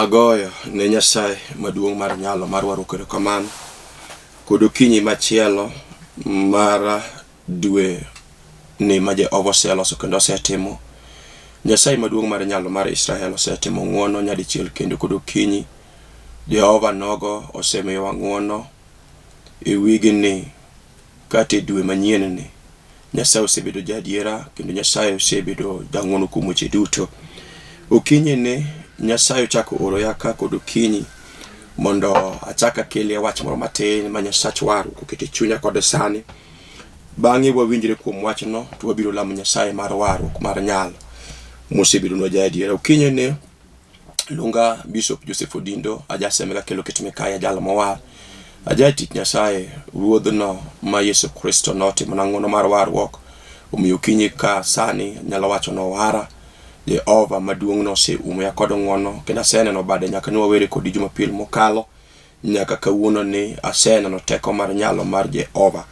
Agoyo ne Nyasaye maduong' mar nyalo mar warukore kamano kod okinyi machielo mar dwe ni ma Jehova oseloso kendo osetimo. Nyasaye maduong' mar nyalo mar Israel osetimo ng'wono nyadichiel kendo kod okinyi Jehova nogo osemiyowa ng'wono e wigni kata dwe manyien ni. Nyasaye osebedo jadiera kendo Nyasaye osebedo jang'wono kuom weche duto. Okinyi ni Nyasaye ochako oro yaka kod okinyi mondo achaka kelie wach moro matin ma Nyasach waru okete chunya kod sani. Bang'e wawinjre kuom wachno to wabiro lamo Nyasaye mar waru mar nyalo mosebedo no jadiera. Okinyi ni lunga Bishop Joseph Odindo ajasemega kelo kitime kaya jalo mowar ajati Nyasaye ruodhno ma Yesu Kristo notimo na ng'wono mar warruok omiyo okinyi ka sani nyalo wacho no wara Jehova maduong' no se ya kod ng'wono kendo aseneno bade nyaka ne wawere kod Jumapil mokalo nyaka kawuono ni aseneno teko mar nyalo mar Jehova.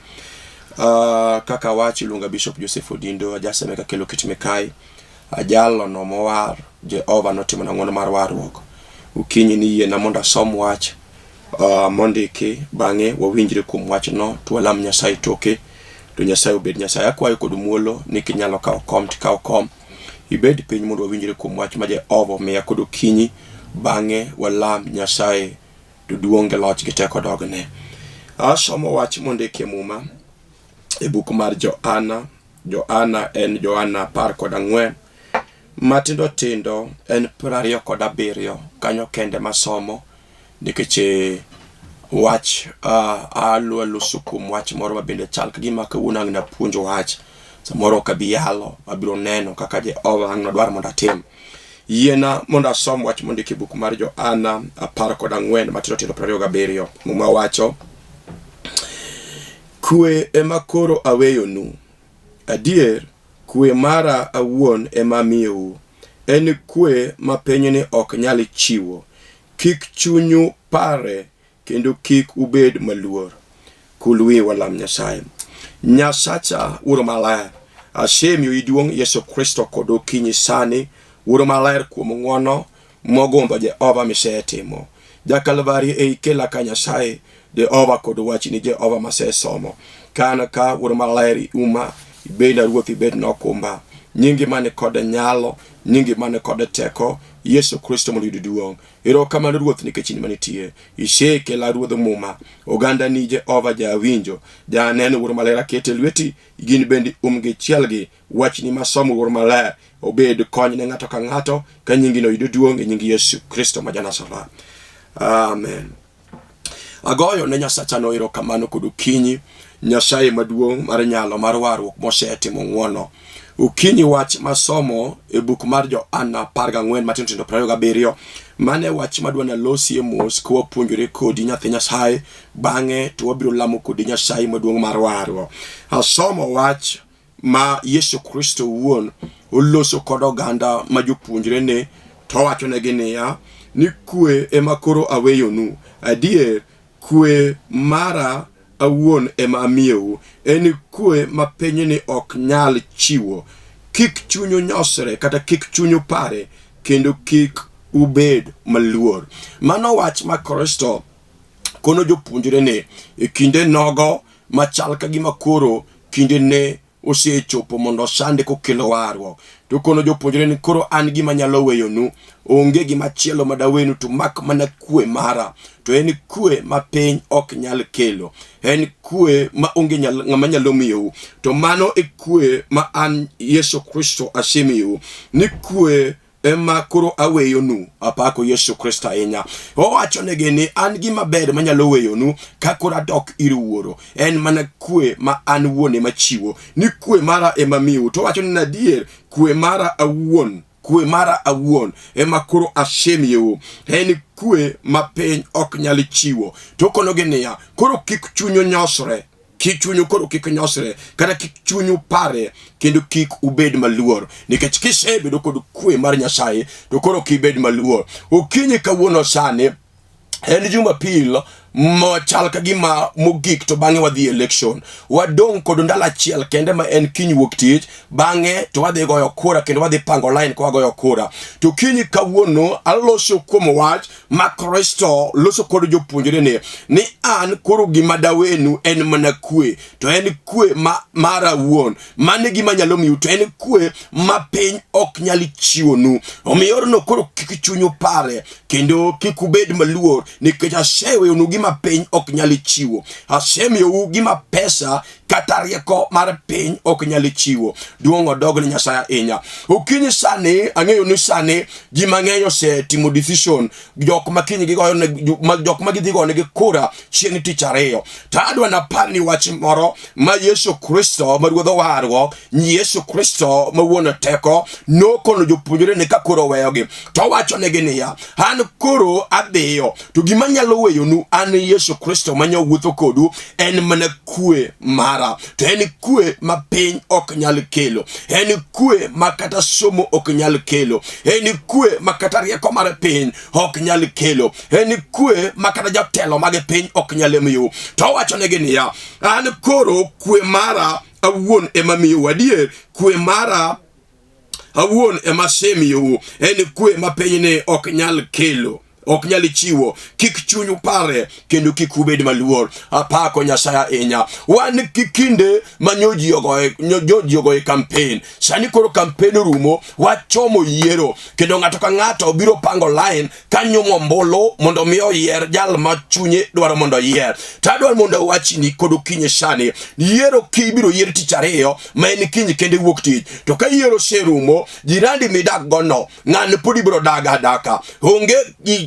Kaka wachi lunga Bishop Joseph Odindo ajasemega kelo kitime kai ajalo no mowar Jehova notimo na ng'wono mar warruok. Okinyi ni yie na mondo asom wach mondiki bang'e wawinjre kuom wachno to walam Nyasaye toke to Nyasaye obed Nyasaye. Akwayo kod muolo ni kinyalo kawo kom tikawo kom ibed piny mondo wawinjre kuom wach ma Jehova miya kod okinyi bang'e walam Nyasaye to duong' loch gi teko dogne. Asomo wach mondiki muma e buk mar Johana en Johana 14 matindo tindo en 27 kanyo kende masomo nikech wach alualo sukum wach moro mabende chal kagima kawuono ang' napuonjo wach samoro kabiyalo abiro neno kaka Jehova ang' nodwar mondo atim. Yiena mondo asom wach mondiki buk mar Johana 14 matindo tindo 27 muma wacho: kwe ema koro aweyonu, adier kwe mara awuon ema miyou, en kwe ma pinyni ok nyal chiwo. Kik chunyu pare kendo kik ubed maluor. Kulwi walam Nyasaye. Nyasacha uro maler asemiyo iduong' Yesu Kristo kod okinyi sani uro maler kuom ng'wono mogombo Jehova misetimo. Jakalvari ei kela ka Nyasaye Jehova kod wachni Jehova masesomo kana ka uro maler uma ibed na ruoth ibed nokumba nyingi mane kod nyalo nyingi mane kod teko Yesu Kristo mondo duong'. Erokamano ruoth nikech in manitie isekela ruodh muma oganda ni Jehova jawinjo janeno uro maler akete lweti gin bende gi chielgi wachni masomo uro maler obed kony ne ng'ato ka ng'ato ka nyingi no duong' e nyingi Yesu Kristo ma Janasaret. Amen. Agoyo ne Nyasacha no erokamano kod okinyi Nyasaye maduong' mar nyalo mar warruok mosetimo ng'wono. Okinyi wach masomo e buk mar Johana 14 matindo tindo 27 mane wach madwana losi e mos kwa wapuonjore kodi nyathi Nyasaye bang'e to wabiro lamo kodi Nyasaye maduong' mar warruok. Asomo wach ma Yesu Kristo wuon oloso kod oganda ma jopuonjre ne to wacho ne ginia ni kwe ema koro aweyonu, adier kwe mara awuon ema amiyou, en kwe ma pinyni ok nyal chiwo. Kik chunyu nyosre kata kik chunyu pare kendo kik ubed maluor. Mano wach ma Kristo kono jopuonjre ne e kinde nogo machal kagima koro kinde ne osechopo mondo sande kokelo warruok. To kono jopuonjre ni koro an gima nyalo weyonu, onge gima chielo madawenu to mak mana kwe mara. To en kwe ma piny ok nyal kelo, en kwe ma onge ng'ama nyalo miyou. To mano e kwe ma an Yesu Kristo asemiyo, ni kwe ema koro aweyonu. Apako Yesu Kristo ahinya. Owacho negi ni an gima ber manyalo weyonu ka koro adok ir wuoro, en mana kwe ma an wuon ema chiwo, ni kwe mara ema miyo. To wacho ni adier kwe mara awuon ema koro asemiyo, en kwe ma piny ok nyal chiwo. To kono genia koro kik chunyu nyosre, kik chunyu koro kik nyosre kata kik chunyu pare kendo kik ubed maluor nikech kisebedo kod kwe mar Nyasaye to koro kibed maluor. Okinyi kawuono sani en Jumapil chal ka gima mogik to bang'e wadhi election. Wadong kod ndalo achiel kende ma en kiny wuok tich, bang'e to wadhi goyo kura kendo wadhi pango line kwa goyo kura. To kiny kawuono aloso kuom wach ma Kristo loso kod jopuonjre ni an koro gima dawenu en mana kwe, to en kwe mara wuon. Mane gima nyalo miyu, to en kwe ma piny ok nyali chiwonu. Omiyo no koro kik chunyu pare kendo kik ubed maluor, nikech aseweyonu gima piny ok nyali chiwo. Asemiyou gima pesa kata rieko mar piny ok nyali chiwo. Duong' odog ne Nyasaye ahinya. Okinyi sani ang'eyo ni sani ji mang'eny osetimo decision, jok ma kiny gigoyo jok ma gidhi goyo negi kura chieng' tich ariyo. To adwa napar ni wach moro ma Yesu Kristo ma ruodho wargo, Yesu Kristo ma wuon teko nokono jopuonjre ne ka koro weyogi. To wacho negi niya, an koro adhiyo, to gima nyalo weyonu an Yesu Kristo ma nyawuotho kodu en mana kwe mara. To en kwe ma piny ok nyal kelo, en kwe ma kata somo ok nyal kelo, en kwe ma kata rieko mar piny ok nyal kelo, en kwe ma kata jotelo mag piny ok nyal miyo. To wacho negi niya, an koro kwe mara awuon ema miyo. Adier kwe mara awuon ema semiyo, en kwe ma piny ne ok nyal kelo, ok nyali chiwo. Kik chunyu pare kendo kik ubed maluor. Apako Nyasaye ahinya. Wan kikinde manyoji ogoye campaign. Sani koro campaign rumo, wachomo yiero kendo ng'ato ka ng'ato biro pango line kanyo mbolo mondo miyo yier jal ma chunye dwaro mondo yier. Tadwar mondo wachini kod okinyi sani, yiero kibiro yier tich ariyo ma en kiny kende wuok tich. To ka yiero serumo, jirandi midak gono ng'ane podi biro daga daka. Onge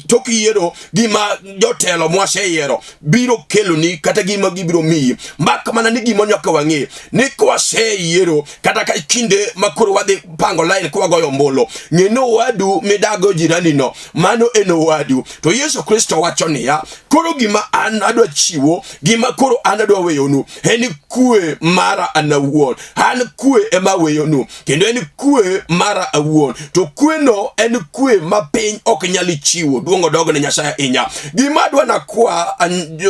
tok yiero gima jotelo mwase yiero biro keloni kata gima gibiro miyi. Mak mana ni gima nyoka wang'e ni kwase yiero kata ka kinde makoro wadhi pango line kwa goyo mbolo, ng'eno wadu midago jirani no, mano eno wadu. To Yesu Kristo wacho niya, koro gima an adwa chiwo, gima koro an adwa weyonu en kwe mara an awuon. An kwe ema weyonu kendo en kwe mara awuon. To kwe no en kwe ma piny ok nyali chiwo. Duong' odog ne Nyasaye ahinya. Gima adwa nakwa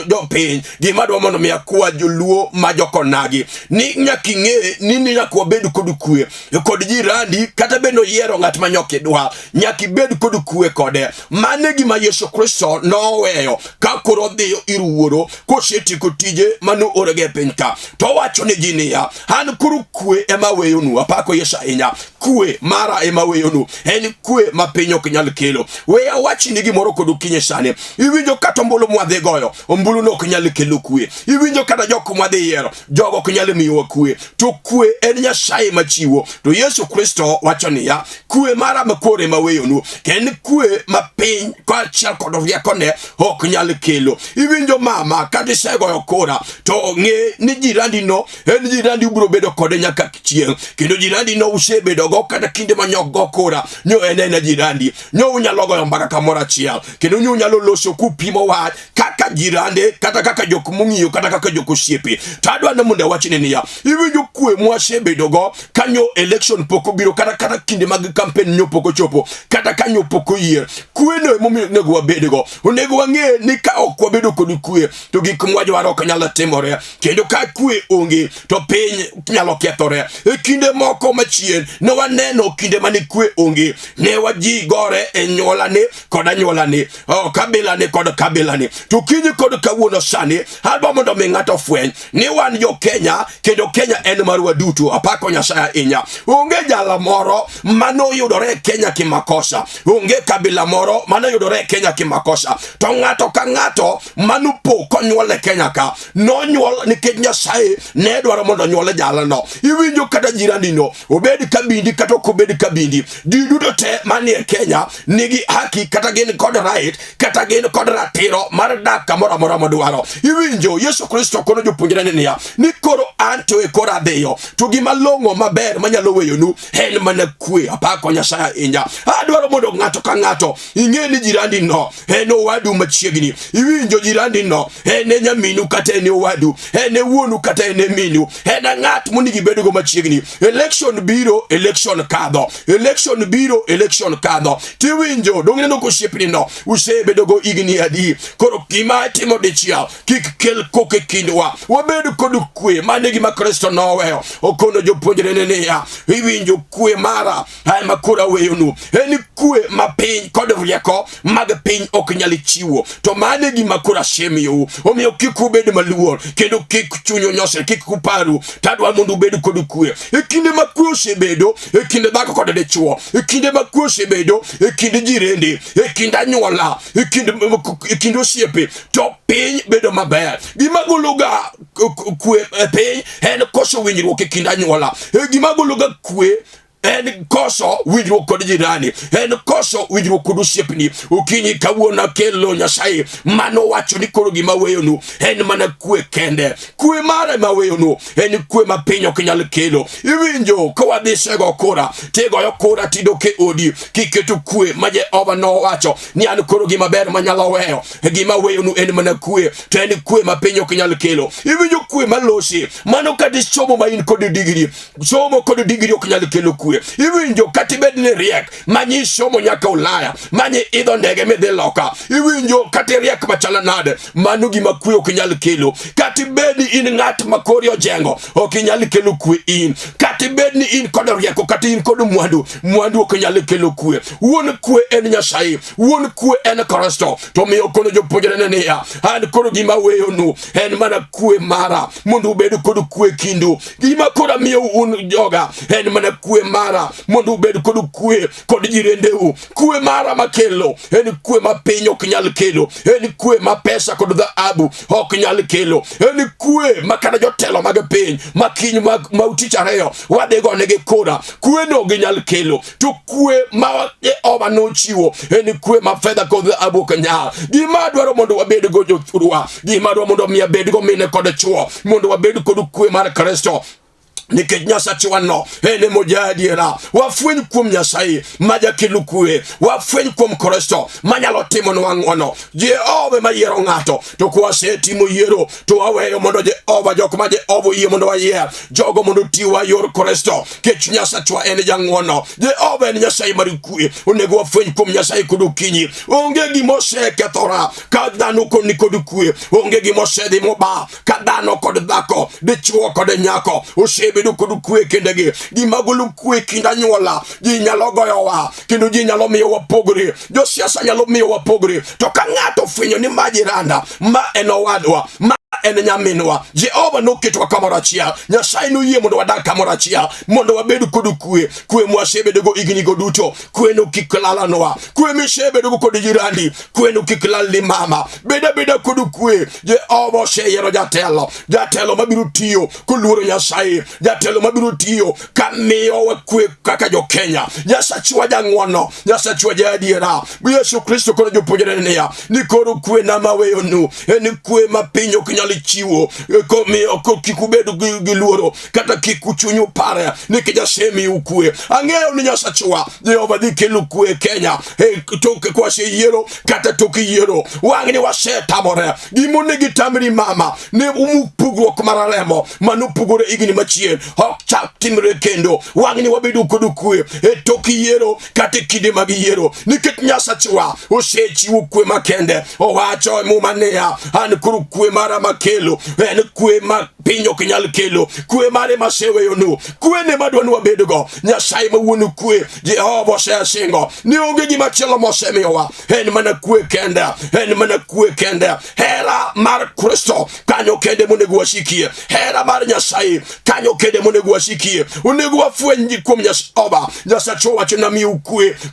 jopiny, gima adwa mondo mi akwa joluo ma jokonagi, ni nyaka ing'e ni nyaka wabed kod kwe kod jirandi. Kata beno yiero ng'at ma nyoki dwa, nyaka ibed kod kwe kode. Mane gima Yesu Kristo noweyo ka koro dhiyo ir wuoro kosetieko tije mano orege piny ka. To wacho ne ji niya, an koro kwe ema weyonu. Apako Yesu ahinya. Kwe mara ema weyonu, en kwe ma piny ok nyal kelo. Weya wachi ni gimoro kod okinyi sani, iwinjo kata ombulu mwadhi goyo, ombulu no ok nyal kelo kwe. Iwinjo kata jok mwadhi yiero, jogo ok nyal miyowa kwe. To kwe en Nyasaye machiwo. To Yesu Kristo wacho niya, kwe mara makoro ema weyonu, ken kwe ma piny kaachiel kod riekone ok nyal kelo. Iwinjo mama kata isegoyo kura, to ng'e ni jirandi no en jirandi ubiro bedo kode nyaka chieng'. Kendo jirandi no usebedo go kata kinde manyok go kura, nyo en jirandi. Nyo unyalo goyo mbaka kamoro achiel, kendo nyo unyalo loso kupimo wach kaka jirande, kata kaka jok mong'iyo, kata kaka jok osiepe. To adwa ni mondo wachne niya, iwinjo kwe mwasebedo go kanyo election pok obiro, kata kinde mag campaign nyo pok ochopo, kata kanyo pok oyier. Kwe no emomiyo onego wabed go. Onego wang'e ni ka ok wabedo kod kwe, to gik mwajwaro ok nyalo timore. Kendo ka kwe onge, to piny nyalo kethore. E kinde moko machien ne waneno kinde mane kwe onge, ne waji gore e nyuolane kod anyuolane, kabilane kod kabilane. To kiny kod kawuono sani, adwa mondo mi ng'ato fweny ni wan jo Kenya, kendo Kenya en marwa duto. Apako Nyasaye ahinya. Onge jala moro mano yudore Kenya kimakosa, onge kabila moro mano yudore Kenya kimakosa. To ng'ato ka ng'ato mano po konyuole Kenya ka, no nyuol nikech Nyasaye ne dwaro mondo nyuole jala no. Iwinjo kata jirani no, obed kabindi kata ok obed kabindi, ji duto te manie Kenya nigi haki kata gin kod right, kata gin kod ratiro mar dak kamoro amora modwaro. Iwinjo Yesu Kristo kono jopuonjre niya, ni koro anto e kora adhiyo, to gima long'o maber manyalo weyonu en mana kwe. Apako Nyasaye ahinya. Adwaro mondo ng'ato ka ng'ato ing'e ni jirandi no en owadu machiegni. Iwinjo jirandi no en nyaminu kata en owadu, en wuonu kata en minu, en ng'at monigi bedo go machiegni. Election biro, election election kadho, election biro, election kadho. Tiwinjo dongine no kushipni no usebedo go igni adi koro gima timo dichiel kik kel koke kindwa wabedo kod kwe mane gima Kristo noweyo okono jopuonjre ne ya iwinjo kwe mara hai makura weyonu eni kwe mapiny kod rieko mag piny ok nyali chiwo to mane gima kura shemiyo omiyo kik ubed maluor kendo kik chunyo nyosre kik kuparu tadwa mondo ubed kod kwe ekinde ma kwe osebedo ekinde dhako kod dichuo ekinde ma kwe osebedo ekinde jirende ekinde anyuola ekinde osiepe to piny bedo maber gima gologa kwe piny en koso winjruok ekind anyuola gima gologa kwe en koso winjruok kod jirani en koso winjruok kod osiepni okinyi kawuono kelo Nyasaye mano wacho ni koro gima weyonu en mana kwe kende kwe mare ma weyonu en kwe ma piny ok nyal kelo iwinjo kawadhi sego kora tigoyo kora tidoke odi kiketo kwe ma Jehova no wacho ni an koro gima ber manyalo weyo gima weyonu en mana kwe to en kwe ma piny ok nyal kelo iwinjo kwe malosi mano kadi somo ma in kod digri somo kod digri ok nyal kelo kwe iwinjo katibed ni riek manyi somo nyaka Ulaya manyi idho ndege midhi loka iwinjo kati riek machala nade mano gima kwe ok nyal kelo katibed in ng'at makori ojengo ok nyal kelo kwe in katibed ni in kod rieko kati in kod mwandu ok nyal kelo kwe wuon kwe en Nyasaye wuon kwe en Kristo to miyo kono jopuonjre ne ya an koro gima weyonu en mana kwe mara mondo ubed kod kwe kindu gima kora miyo un joga en mana kwe mara mondo ubed kod kwe kod jirendeu kwe mara makelo en kwe ma piny ok nyal kelo en kwe ma pesa kod dhahabu ok nyal kelo en kwe makana jotelo mag piny makiny ma utich ariyo wadego negi kura kwe no ginyal kelo to kwe ma Jehova nochiwo en kwe ma fedha kod dhahabu ok nyal gima dwaro mondo wabed go jothurwa gima dwaro mondo mi abed go mine kod chuo mondo wabed kod kwe mar Kristo nikech Nyasaye wano ene mojadiera wafweny kuom Nyasaye maja kelo kwe wafweny kuom Kristo manyalo timo nwang'ono Jehova mayiero ng'ato to kwasetimo yiero to waweyo mondo Jehova jok ma Jehova yie mondo wayier jogo mondo tiwa yor Kristo kech Nyasaye en jang'wono Jehova en Nyasaye mar kwe onego wafweny kuom Nyasaye kod okinyi onge gima osekethora ka dhano koni kod kwe onge gima osedhi moba ka dhano kod dhako dichuo kod nyako bedo kod kwe kendegi gima golo kwe kind anyuola ji nyalo goyowa kendo ji nyalo miyo wapogre josiasa nyalo miyo wapogre to ka ng'ato fwenyo ni majiranda ma en owadwa ma en nyaminwa Jehova noketwa kamoro achiel Nyasaye noyie mondo wadag kamoro achiel mondo wabed kod kwe mwasebedo go igni go duto kwe no kik lalanwa kwe misebedo go kod jirandi kwe no kik lal ni mama beda kod kwe Jehova oseyiero jatelo mabiro tiyo koluoro Nyasaye jatelo mabiro tiyo kamiyo wa kwe kaka jo Kenya Nyasaye jang'wono Nyasaye jadiera Yesu Kristo kono jopuonjre ne ya ni koro kwe na maweyonu en kwe ma piny ok nyal chiwo komiyo kikubedo giluoro kata kikuchunyu pare nikijasemi ukwe ang'eyo ni Nyasaye Jehova dhi kelo kwe Kenya toke kwaseyiero kata toke yiero wang'ni wasetamore gimone gitamri mama ne umupugruok mararemo manupugore igni machien ok chak timre kendo wang'ni wabedo kod kwe toke yiero kata kinde mag yiero nikech Nyasaye osechiwo kwe makende owacho mumania an koro kwe mara makelo en kwe ma piny ok nyal kelo kwe mare maseweyonu kwe ne madwani wabedgo Nyasaye ma wuon kwe Jehova osesingo ni onge gima chielo mosemiyowa en mana kwe kende hera mar Kristo kanyo kende monego wasikie hera mar Nyasaye kanyo kende monego wasikie onego wafweny kuom Nyasaye wacho na miu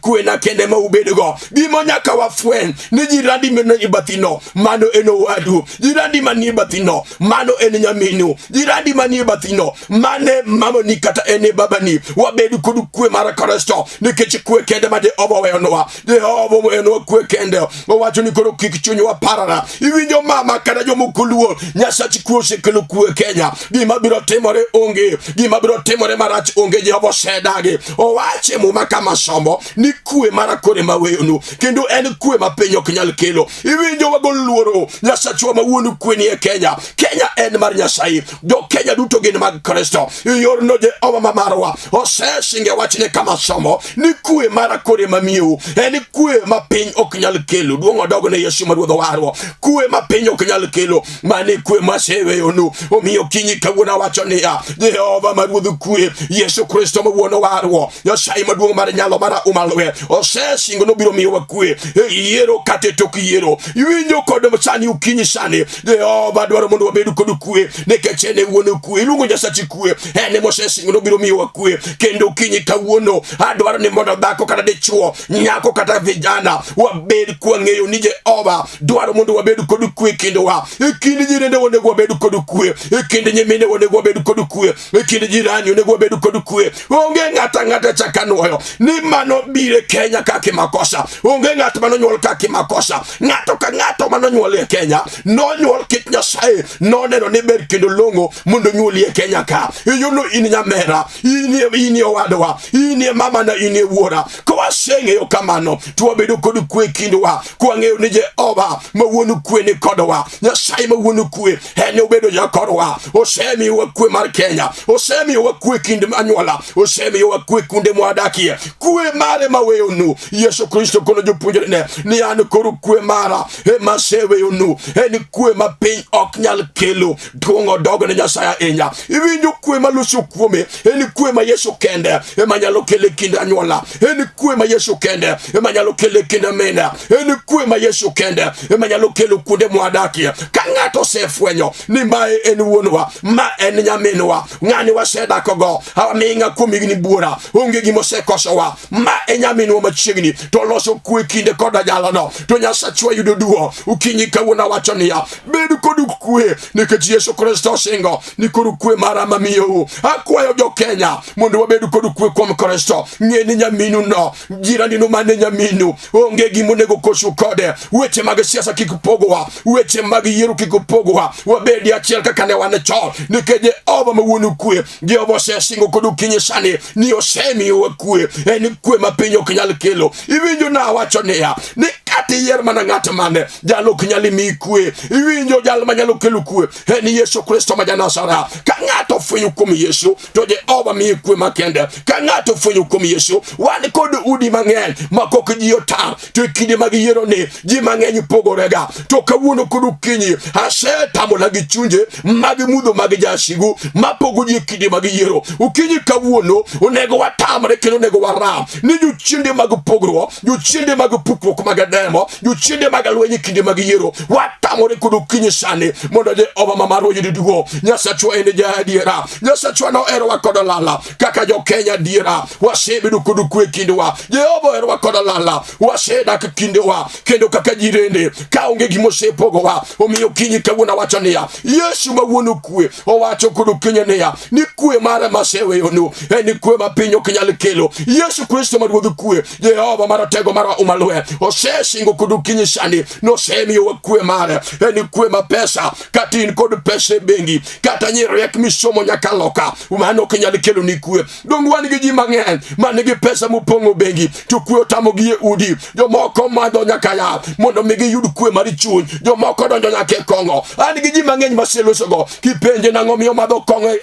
kwe na kende ma ubedgo gima nyaka wafweny ni jirandi meno ibathino mano eno wadu jirandi mani bathino mano en nyaminu jirandi mani bathino mane mamoni kata ene babani wabedu kod kwe mar Kristo nikech kwe kende ma Jehova weyonowa Jehova weyonowa kwe kende owacho ni koro kik chunyu waparara iwinjo mama kata jomokoluo Nyasaye kwe osekelo kwe Kenya gima biro timore onge gima biro timore marach onge Jehova osedagi owache muma kama sombo ni kwe mara kore maweyonu kendo en kwe ma piny ok nyal kelo iwinjo wagol luoro Nyasaye ma wuon kwe ni Kenya. Kenya en mar Nyasaye. Jo Kenya duto gin mag Kristo. Yor no Jehova marwa osesinge wachne kama somo ni kwe mara kore mamiu eni kwe ma piny ok nyal kelo. Duong' odogo ne Yesu ma ruodho warwa. Kwe ma piny ok nyal kelo mani kwe maseweyonu. Omiyo kinyi kawuono wacho niya Jehova ma ruodho kwe Yesu Kristo ma wuono warwa Nyasaye maduong' mar nyalo mara umalwe osesingo no biro miyowa kwe yiero kata tok yiero. Iwinjo kod sani ukinyi sani Jehova dwaro mondo wabed kod kwe nikech en wuono kwe. Iluongo Nyasachi kwe ene mosesingo no biro miyowa kwe. Kendo kinyi kawuono adwaro ni mondo dhako kata dichuo nyako kata vijana wabed kwang'eyo ni Jehova dwaro mondo wabed kod kwe kindowa. Kind jirende onego wabed kod kwe. Kind nyimine onego wabed kod kwe. Kind jirani onego wabed kod kwe. Onge ng'ata chakanuoyo ni mano bire Kenya kaki makosa. Onge ng'at mano nyuol kaki makosa. Ng'ato ka ng'ato mano nyuol e Kenya no nyuol kit Nyasaye no neno ni ber kendo longo mondo nyuoli e Kenya ka. Iyuno in nyamera, in owadwa, in mama na in wuora. Ko waseng'eyo kamano to wabedo kod kwe kindwa. Kwang'eyo ni Jehova ma wuonu kwe ni kodwa. Nyasaye ma wuonu kwe en obedo jakorwa. Osemiyowa kwe mar Kenya. Osemiyowa kwe kind anyuola. Osemiyowa kwe kunde mwadakie. Kwe mare maweyonu. Yesu Kristo kono jopuonjrene ni an koro kwe mara maseweyonu. En kwe ma piny ok nyal kelo. Duong' odogo ne Nyasaye ahinya. Iwinjo kwe maluso kuome en kwe ma Yesu kende ema nyalo kele kind anyuola. En kwe ma Yesu kende ema nyalo kele kind mena. En kwe ma Yesu kende ema nyalo kelo kunde mwadakie. Ka ng'ato sefwenyo ni mae en wuonwa, ma en nyaminwa, ng'ani wasedakogo awaming'a kuom higni buora, onge gimosekosowa, ma en nyaminwa machiegni to loso kwe kinde koda jalano. To Nyasachwa yudo duo. Ukinyi kawuono wacho niya bed kod kwe nikech Yesu Kristo singo ni kod kwe mara mamiyou. Akwayo jo Kenya mondo wabed kod kwe kuom Kristo. Ng'e ni nyaminu no, jirani no mane nyaminu, onge gimonego kosu kode. Weche mag siasa kik pogowa, weche mag yiero kik pogowa. Wabedi achiel kaka ne wan chon nikech Jehova ma wuonu kwe. Jehova osesingo kod ukinyi sani ni osemiyowa kwe. En kwe ma piny ok nyal kelo. Iwinjo na wacho niya ni kata yier mana ng'at mane jalo ok nyal miyi kwe. Iwinjo jal ma nyalo kelo kwe en Yesu Kristo ma Janazara. Ka ng'ato fwenyo kuom Yesu to Jehova miyi kwe makende. Ka ng'ato fwenyo kuom Yesu wan kod udi mang'eny ma kok ji otar. To kinde mag yiero ni ji mang'eny pogorega. To kawuono kod ukinyi asetamo gi chunje mag mudho mag jasigu ma pogo ji kinde mag yiero. Ukinyi kawuono onego watamre kendo onego waram ni jochiende mag pogruok, jochiende mag pukruok mag demo, jochiende mag lweny kinde mag yiero watamore kod ukinyi sani mondo Jehova ma marwa yud duo. Nyasachwa en jaadiera. Nyasachwa no erowa kod lala kaka jo Kenya diera. Wasebedo kod kwe kindwa. Jehova erowa kod lala. Wasedak kindwa kendo kaka jirende ka onge gimosepogowa. Omiyo kinyi kawuono wacho niya Yesu ma wuonu kwe owacho kod ukinyi niya ni kwe mara maseweyonu en kwe ma piny ok nyal kelo. Yesu Kristo ma ruodh kwe, Jehova maratego mara umalwe osesingo kod ukinyi sani nosemiyowa kwe mare. En kwe ma pesa kata in kod pesa e bengi kata nyiriek misomo nyaka loka mano ok nyal kelo ni kwe. Dong' wan gi ji mang'eny man gi pesa mopong'o bengi to kwe otamogi e udi. Jomoko madho nyaka yath mondo mi giyud kwe mar chuny. Jomoko donjo nyaka e kong'o. An gi ji mang'eny maselosogo kipenje nang'o miyo madho kong'o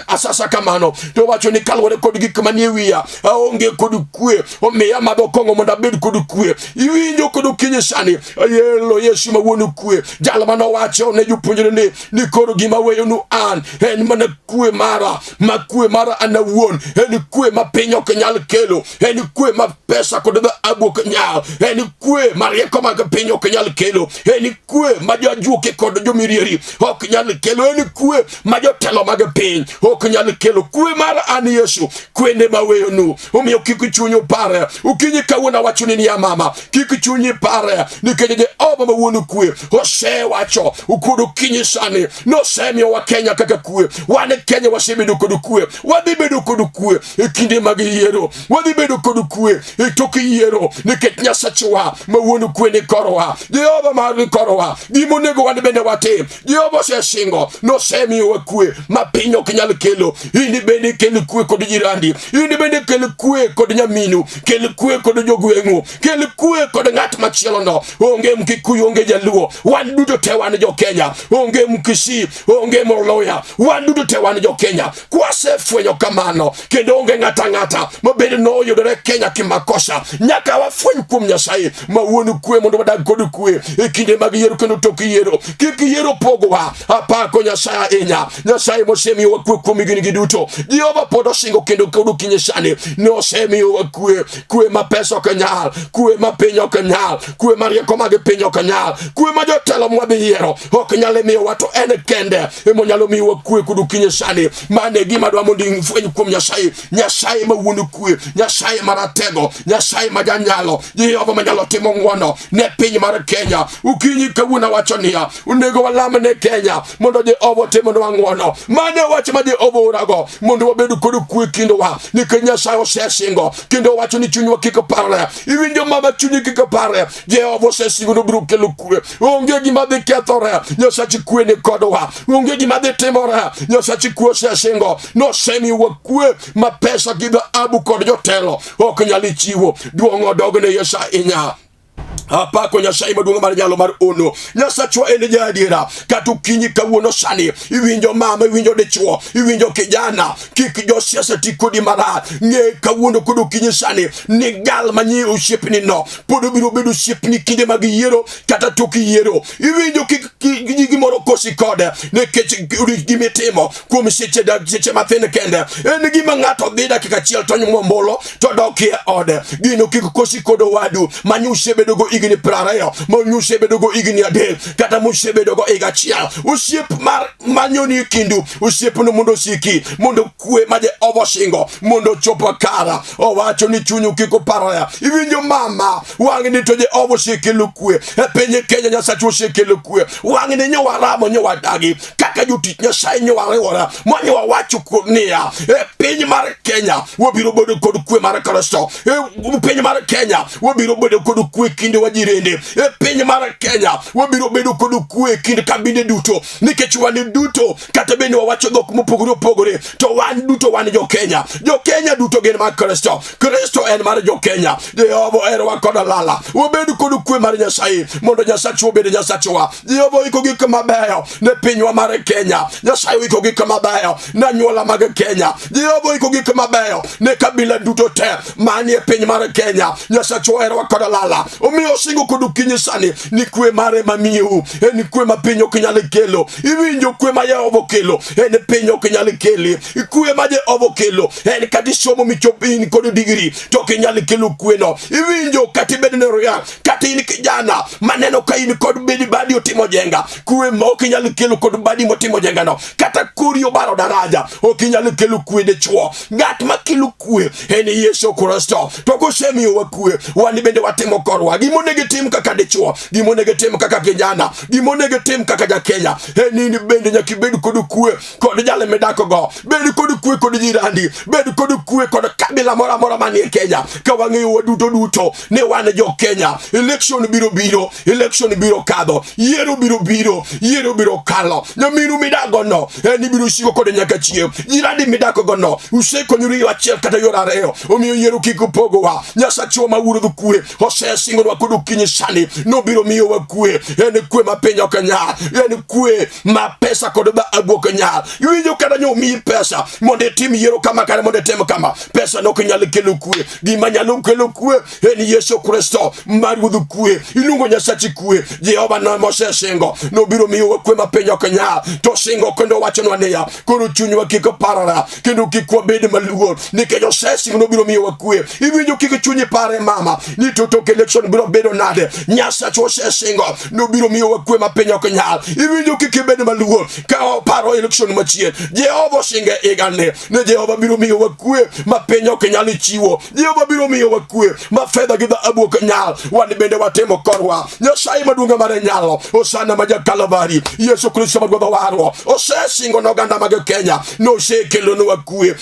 asasa kamano to wacho ni kaluwore kod gik manie wiya aonge kod kwe omiya madho kong'o mondo abed kod kwe. Iwinjo kod ukinyi sani ayelo Yesu ma wuonu kwe jal manowacho ne jopuonjre ni koro gima weyonu an en mana kwe mara ma kwe mara an awuon. En kwe ma piny ok nyal kelo. En kwe ma pesa kod dhahabu ok nyal. En kwe ma rieko mag piny ok nyal kelo. En kwe ma jojuoke kod jomirieri ok nyal kelo. En kwe ma jotelo mag piny ok nyal kelo. Kwe mara an Yesu kwene ma weyonu. Omiyo kik chunyu pare. Ukinyi kawuono wacho ni ya mama kik chunyi pare nikech Jehova ma wuonu kwe osewacho kod ukinyi sani nosemiyowa Kenya kaka kwe. Wan Kenya wasebedo kod kwe. Wadhi bedo kod kwe e kinde mag yiero. Wadhi bedo kod kwe e tok yiero nikech Nyasachwa ma wuonu kwe ni korwa. Jehova ma ni korwa. Gimonego wan bende watim. Jehova osesingo nosemiyowa kwe ma piny ok nyal kelo. Ini bende kel kwe kod jirandi. Ini bende kel kwe kod nyaminu. Kel kwe kod jogweng'u. Kel kwe kod ng'at ma machielo no, onge Mkikuyu, onge Jaluo, wan duto te wan jo Kenya, onge Mkisi, onge Moloya, wan duto te wan jo Kenya. Kwasefwenyo kamano, kendo onge ng'ata mabende no yudore Kenya kimakosa, nyaka wafweny kuom Nyasaye ma wuon kwe mondo wadag kod kwe e kinde mag yiero kendo tok yiero. Kik yiero pogowa, apako Nyasaye ahinya, Nyasaye mosemiyowa kwe kuom higni giduto. Jehova pod osingo kendo okinyi sani nosemiyowa kwe ma pesa ok nyal, kwe ma piny ok nyal, kwe ma rieko mag piny ok nyal, kwe ma jotelo mwadhi yiero ok nyal miyowa, to en kende emo nyalo miyowa kwe kod okinyi sani. Mane gima dwa mondo ifweny kuom Nyasaye, Nyasaye ma wuon kwe, Nyasaye maratego, Nyasaye ma janyalo, Jehova manyalo timo ng'wono ne piny mar Kenya. Ukinyi kawuono wacho niya, onego walam ne Kenya mondo Jehova otimonwa ng'wono. Mane wach ma Jehova orago mondo wabed kod kwe kindowa, nikech Nyasaye osesingo kendo wacho ni chunywa kik parre. Iwinjo mama, chunyi kik parre, Jehova osesingo no biro kelo kwe. Onge gima dhi kethore, Nyasaye kwe ni kodwa. Onge gima dhi timore, Nyasaye kwe osesingo. Nosemiyowa kwe ma pesa gi dhahabu kod jotelo ok nyal chiwo. Duong' odogne Nyasaye inya. Apako Nyasaye maduong' mar nyalo mar ono. Nyasachwa en jadiera. Kata ukinyi kawuono sani, iwinjo mama, iwinjo dichuo, iwinjo kijana, kik jo siasa ti kodi marach. Ng'e kawuono kod ukinyi sani ni gal manyi osiepni no pod biro bedo osiepni kinde mag yiero kata tok yiero. Iwinjo kik gimoro kosi kode, nikech gimitimo kuom seche mathin kende en gima ng'ato dhi dakika achiel to nyumo mbolo to dok e ode. Gino kik kosi kod owadu manyusebedo go igni 20, manyusebedo go igni 3, kata musebedo go iga achiel. Osiep mar manyoni kindu, osiep no mondo siki, mondo kwe ma Jehova osingo mondo chopo kara. Owacho ni chunyu kik parre. Iwinjo mama, wang' ni to Jehova osekelo kwe e piny Kenya. Nyasaye osekelo kwe. Wang' ni nyowaramo nyowadagi kaka jotich Nyasaye nyowariwora monyowawacho niya, e piny mar Kenya wabiro bedo kod kwe mar Kristo. E piny mar Kenya wabiro bedo kod kwe kinde wajirende. E piny mar Kenya wabiro bedo kod kwe kinde kabinde duto, nikech wan duto kata bende wawacho dhok mopogore opogore, to wan duto wan jo Kenya. Jo Kenya duto gin mar Kristo. Kristo en mar jo Kenya. Jehova oherowa kod lala. Wabed kod kwe mar Nyasaye mondo Nyasaye obed Nyasayewa. Jehova oiko gik mabeyo ne pinywa mar Kenya. Nyasaye oiko gik mabeyo ne anyuola mag Kenya. Jehova oiko gik mabeyo ne kabila duto te manie piny mar Kenya. Nyasaye oherowa kod lala. Omiyo osingo kod ukinyi sani ni kwe mare mamiu en kwe ma piny ok nyal kelo. Iwinjo kwe ma Jehova okelo en piny ok nyal keli. Kwe ma Jehova okelo en kati somo michopin kod digri to ok nyal kelo kwe no. Iwinjo kati bed ne roya, kati in kijana maneno ka in kod bedi badi otimo jenga, kwe ma ok nyal kelo kod badi motimo jenga no. Kata kuri obaro daraja ok nyal kelo kwe de chuo. Ng'at ma kelo kwe en Yesu Kristo. To kosemiyowa kwe, wan bende watimo korwa. Gimonego tim kaka dichuo, gimonego tim kaka kijana, gimonego tim kaka ja Kenya en in bende nyaka bed kod kwe kod jale medako go. Bed kod kwe kod jirandi, bed kod kwe kod kabila mora mora manie Kenya. Ka wang'eyo duto ne wan jo Kenya. Election biro kadho, yiero biro kalo. Nyamiru midago no en biro siko kod nyaka chieng'. Jirandi midako go no usekonyuri yo achiel kata yor ariyo. Omiyo yiero kik pogowa. Nyasaye ma wuoro kwe osesingonwa kod ukinyi sani no biro miyowa kwe. En kwe ma piny ok nyal, en kwe ma pesa kod dhahabu ok nyal. Iwinjo kata nyomi pesa mondo itim yiero kama kare mondo itim kama, pesa no ok nyal kelo kwe. Gima nyalo kelo kwe en Yesu Kristo mar wuodh kwe. Iluongo Nyasaye kwe. Jehova no mosesingo no biro miyowa kwe ma piny ok nyal. To singo kendo wachonwa niya, koro chunywa kik parara kendo kik wabed maluor, nikech osesingo no biro miyowa kwe. Iwinjo kik chunyi pare mama ni tok election biro bedo nade. Nyasaye osesingo no biro miyowa kwe ma piny ok nyal. Iwinjo kik bed maluor ka oparo election machien. Jehova osinge igane ne Jehova biro miyowa kwe ma piny ok nyal chiwo. Jehova biro miyowa kwe ma fedha gi dhahabu ok nyal. Wan bende watimo korwa. Nyasaye maduong' mar nyalo, osana ma Kalvari, Yesu Kristo ma Ruodhwa warwa, osesingo n'oganda mag Kenya nosekelonwa kwe.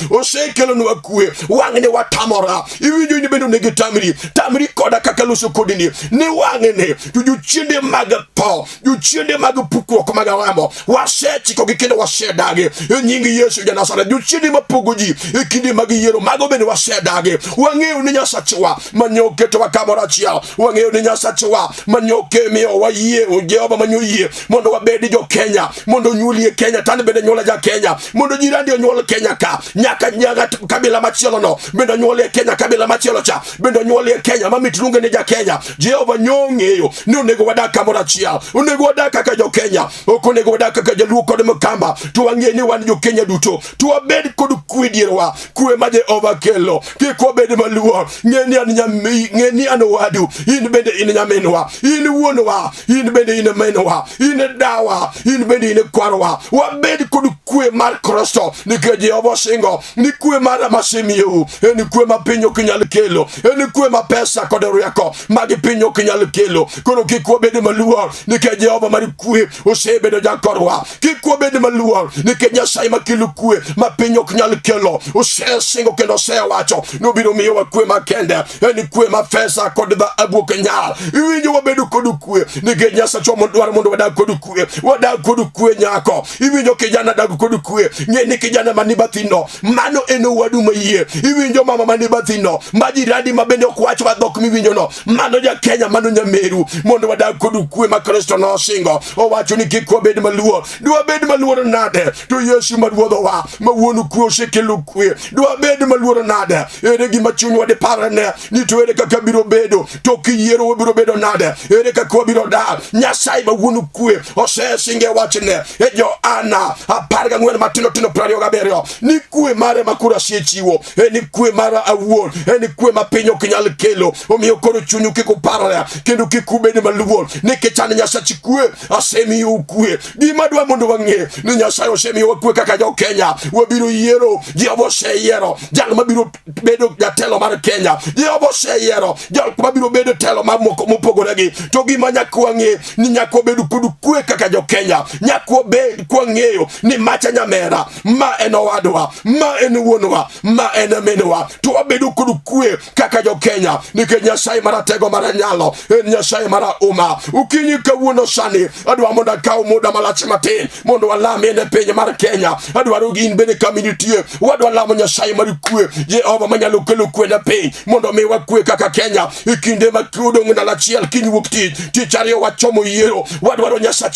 Wang' ne watamora. Iwinjo ni bende onego tamri koda kaka loso kod kodini ni wangene to juchinde magapo juchinde magapuko ko magawamo waseti ko gikende wasedage nyingi Yesu ya Nazareth juchinde mapogoji ikindi magiyero magobeni wasedage wangeu ni nyasachiwa manyoke to wakamorachia wangeu ni nyasachiwa manyoke mio waye Jehova manyoye mondo wabedi jo Kenya mondo nyulie Kenya tani bende nyola ja Kenya mondo jirandi nyola Kenya ka nyaka nyaga kabila machielo no bendo nyole Kenya kabila machielo cha bendo nyole Kenya mamitrunge ni ja Kenya Jehova nyongeyo ni onego wadaka morachia onego wadaka ka jo Kenya okonego wadaka ka jaluo kod mkamba tuwangie ni wan jo Kenya duto tuwabedi kod kwidirwa kwe ma Jehova kelo kiko bedi maluo ngeni anowadu in bende in nyamenwa in wuonwa in bende in menwa in dawa in bende in kwarwa wabedi kod kwe mar Kristo nike Jehova singo ni kwe mara masemio ni kwe mapinyo kinyal kelo ni kwe mapesa kod rieko magi pinyo kinyal kelo kono kiko bedi maluo nike Jehova mari kwe osebedo jakorwa kiko bedi maluo nike Nyasaye makilu kwe mapinyo kinyal kelo osesingo kendo sewacho no biro miyo wa kwe makende ni kwe mapesa kod da abu kinyal iwinjo wabedo kod kwe nike Nyasaye chomo dwar mondo wadag kod kwe nyako iwinjo kijana dag kod kwe ngeni kijana manibathino mano eno wadu mayie iwinjo mama manibathino majiradi mabende okwacho wadhok miwinjo no mano ja Kenya mano nyameru mondo wadag kod kwe ma Kristo no singo owacho ni kik wabed maluor dwa bed maluor nade to Yesu maduodho wa mawuonu kwe osekelo kwe dwa bed maluor nade ere gima chunywa de parane ni to ere kaka biro bedo to kiyiero wabiro bedo nade ere kaka wabiro dar Nyasaye mawuonu kwe osesinge wachne Johana 14 matino 27 ni kwe mare makura siechiwo ni kwe mara awuon ni kwe mapinyo kinyal kelo omiyo koro chunyu kiko paraya kendo kikubedi maluor ni kichane Nyasaye kwe asemi ukwe gima dwa mondo wange ni Nyasaye osemi wakwe kaka jo Kenya wabiro yiero Jehova seyero jal mabiro bedo jatelo mar Kenya Jehova seyero jal mabiro bedo telo mamoko mopogoregi to gima nyakwange ni nyako bedo kudu kwe kaka jo Kenya nyako be kwangeyo ni macha nyamera ma enowadwa ma enwonwa ma enemenwa to wabedo kudu kwe kaka jo Kenya nike Nyasaye maratego maranyalo Nyasaye mara uma ukinyi kawuono sani adwa monda kaw muda malach matin mondo walame ene penye mar Kenya adwa rugin bene community wadwa lamo Nyasaye mari kwe Jehova manyalo kelo kwe na piny mondo mi wakwe kaka Kenya ikinde makudo ngina lachiel kinyukti tichario wachomo yiero wadwa Nyasaye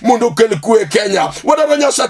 mondo kel kwe Kenya wadwa Nyasaye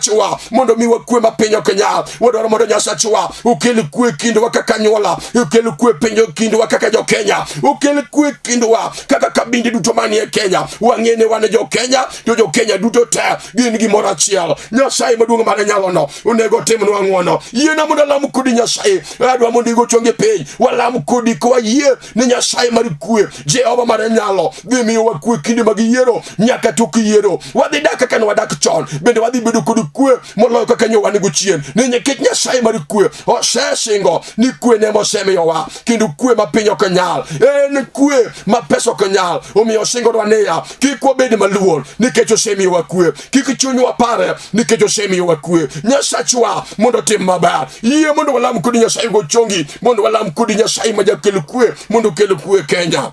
mondo mi wakwe mapinyo Kenya wadwa mondo Nyasaye ukel kwe kindo wakaka nyola ukel kwe penyo kindo wakaka jo Kenya ukel kwe kindo wa kaka kabindi duto manie Kenya wangene wane jo Kenya to jo Kenya duto te gin gimoro achiel Nyasaye maduong' mane nyalo no onego timnwa ng'wono yiena mondo lam kodi Nyasaye adwa mondo igo chonge piny walam kodi kwa yie ni Nyasaye mar kwe Jehova mane nyalo gimiyo wakwe kinde mag yiero nyaka tok yiero wadhi dak kaka wadak chon bende wadhi bedo kod kwe moloyo kaka nyowa nigo chien ni nikech Nyasaye mar kwe osesingo ni kwe ne mosemiyowa kendo kwe ma piny ok nyal en kwe ma pesa ok nyal omiyo osingo dwaneya kik wabed maluor nikech osemiyowa kwe kik chunywa pare nikech osemiyowa kwe Nyasachwa mondo tim maber yie mondo walam kodi Nyasaye go chongi mondo walam kodi Nyasaye ma jakel kwe mondo kel kwe Kenya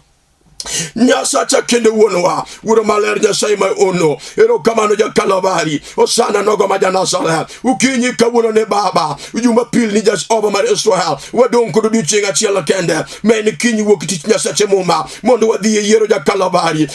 Nyasacha kende wonwa wuro maler Nyasaye ma ono ero kamano ja Kalvari osana nogo ma Nazareth ukinyi kawuono ne baba Jumapil ni Jehova mar Israel wadong kod odiochieng' achiel kende men kinyi wuok tich Nyasache muma mondo wadhi yiero ja Kalvari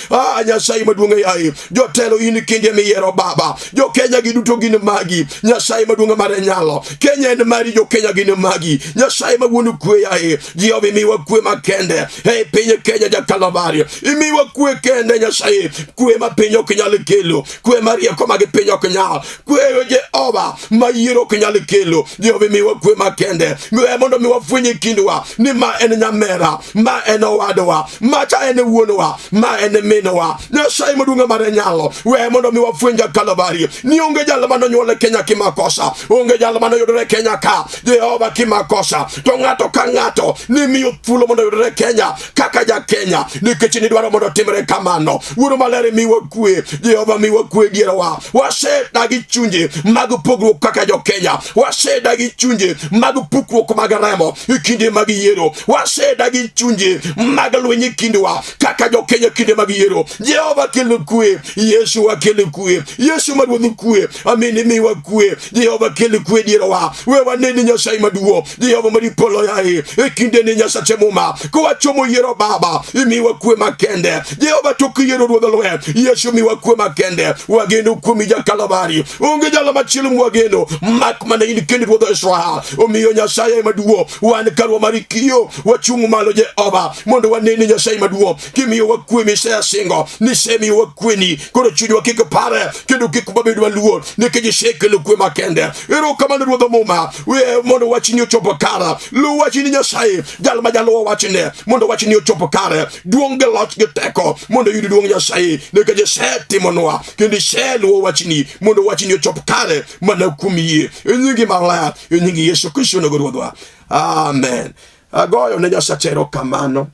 Nyasaye maduong' yaye jotelo in kinde miyiero baba jo Kenya giduto gin magi Nyasaye maduong' mar nyalo Kenya en mari jo Kenya gin magi Nyasaye mawuonu kwe yaye Jehova miwa kwe makende piny Kenya ja Kalvari imiwa kwe kende Nyasaye kwe ma piny ok nyal kelo kwe marieko mag piny ok nyal kwe Jehova ma yiero ok nyal kelo Jehova miwa kwe makende mondo mi wafwenye kindwa ni ma en nyamera ma en owadwa ma cha en wuonwa ma en minwa Nyasaye maduong' mar nyalo we mondo mi wafwenja Kalvari ni onge jal mano nyuole Kenya kimakosa onge jal mano yudore Kenya ka Jehova kimakosa to ng'ato ka ng'ato ni miyo thuolo mondo yudore Kenya kaka kaka ja Kenya nikech ni dwaro mondo timre kamano. Wuoro maler miwa kwe, Jehova miwa kwe dierawa. Wasedagi chunje mag pogruok kaka jo Kenya. Wasedagi chunje mag pukruok mag remo kinde mag yiero. Wasedagi chunje mag lwenye kindwa kaka jo Kenya kinde mag yiero. Jehova kelo kwe, Yesu akelo kwe, Yesu maduong' kwe, amin miwa kwe, Jehova kelo kwe dierawa. Wewa neni Nyasaye maduo, Jehova maripolo yae kinde ni Nyasache muma kwa chomo yiero Baba miwa kwe makende. Jehova toki yiero ruodho lwe, Yesu miwa kwe makende. Wageno kumi ja Kalvari unge jalo machilu wageno mak mana ini kendi ruodho Israel. Omiyo Nyasaye maduo wan karwa marikio wachungu malo Jehova mondo waneni Nyasaye maduo kimiyo wakwe misea singo nisemi wakweni koro chunyu wakike pare kendo kikubabedu waluo nikijisheke lukwe makende. Ero kamano ruodho muma we mondo wachini ochopo kara lu wachini Nyasaye jalo majalo wachine mondo wachini ochopo kare duonge lot geteko mondo yudi duong Nyasaye nikijisheti monwa kendi shelu wachini mondo wachini ochopo kare mana kumiye enyingi malaya enyingi Yesu Kristo nogoruodwa. Amen. Agoyo ne Nyasache erokamano.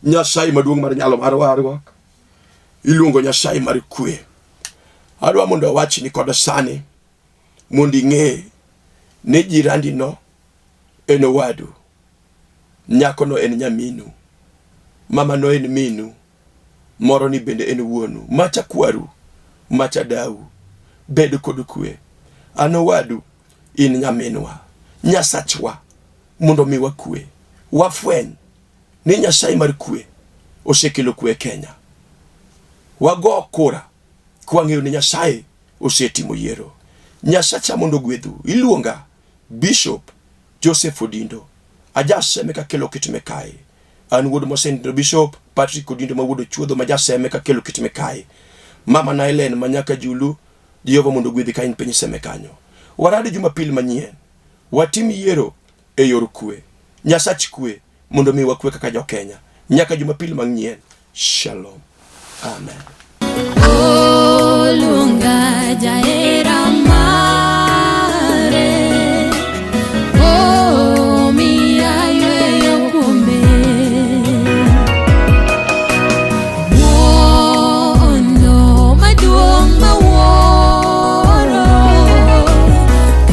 Nyasaye maduong' mar nyalo mar warruok iluongo Nyasaye mar kwe. Adwa mondo awachni kod sani mondo ing'e ni jirandi no en owadu, nyako no en nyaminu, mama no en minu, moro ni bende en wuonu, macha kwaru, macha dau. Bed kod kwe. An owadu, in nyaminwa, Nyasachwa mondo miwa kwe. Wafweny ni Nyasaye mar kwe osekelo kwe Kenya. Wago kura kwang'eyo ni Nyasaye osetimo yiero. Nyasacha mondo gwedhu. Iluonga Bishop Joseph Odindo. Ajaseme ka kelo kitime kae. An wuod mosenindo Bishop Patrick Odindo ma wuod chuodho ma jaseme ka kelo kitime kae. Mama na Helen manyaka Julu, Jehova mondo gwedhi ka in piny seme kanyo. Waradi Jumapil manyien. Watim yiero e yor kwe. Nyasach kwe mondo miwa kwe kaka jo Kenya. Nyaka Jumapil manyien. Shalom. Amen.